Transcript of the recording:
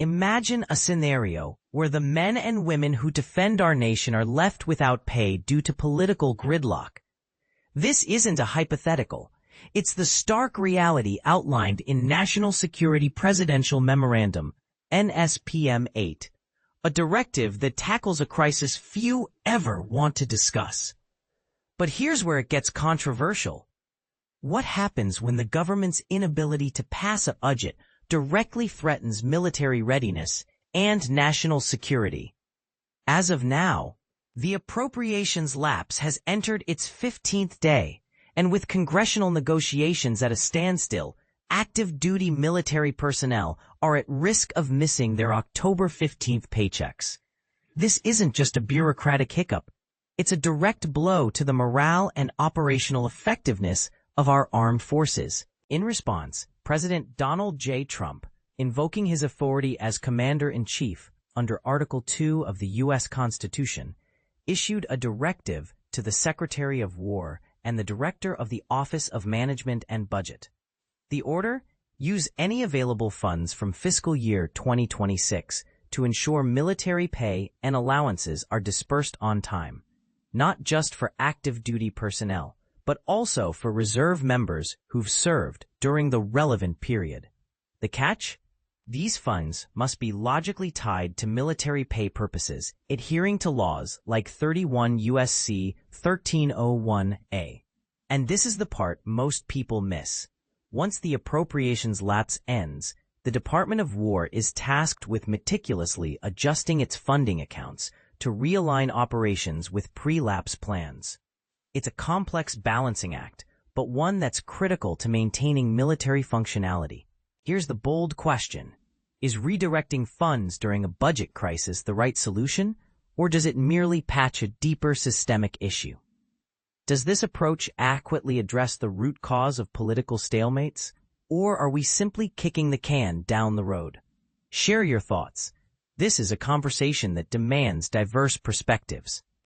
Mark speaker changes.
Speaker 1: Imagine a scenario where the men and women who defend our nation are left without pay due to political gridlock. This isn't a hypothetical. It's the stark reality outlined in National Security Presidential Memorandum, NSPM-8, a directive that tackles a crisis few ever want to discuss. But here's where it gets controversial. What happens when the government's inability to pass a budget directly threatens military readiness and national security? As of now, the Appropriations Lapse has entered its 15th day, and with congressional negotiations at a standstill, active-duty military personnel are at risk of missing their October 15th paychecks. This isn't just a bureaucratic hiccup. It's a direct blow to the morale and operational effectiveness of our armed forces. In response, President Donald J. Trump, invoking his authority as Commander-in-Chief under Article 2 of the U.S. Constitution, issued a directive to the Secretary of War and the Director of the Office of Management and Budget. The order: use any available funds from Fiscal Year 2026 to ensure military pay and allowances are dispersed on time, not just for active duty personnel, but also for reserve members who've served during the relevant period. The catch? These funds must be logically tied to military pay purposes, adhering to laws like 31 U.S.C. 1301A. And this is the part most people miss. Once the Appropriations Lapse ends, the Department of War is tasked with meticulously adjusting its funding accounts to realign operations with pre-lapse plans. It's a complex balancing act, but one that's critical to maintaining military functionality. Here's the bold question. Is redirecting funds during a budget crisis the right solution, or does it merely patch a deeper systemic issue? Does this approach adequately address the root cause of political stalemates, or are we simply kicking the can down the road? Share your thoughts. This is a conversation that demands diverse perspectives.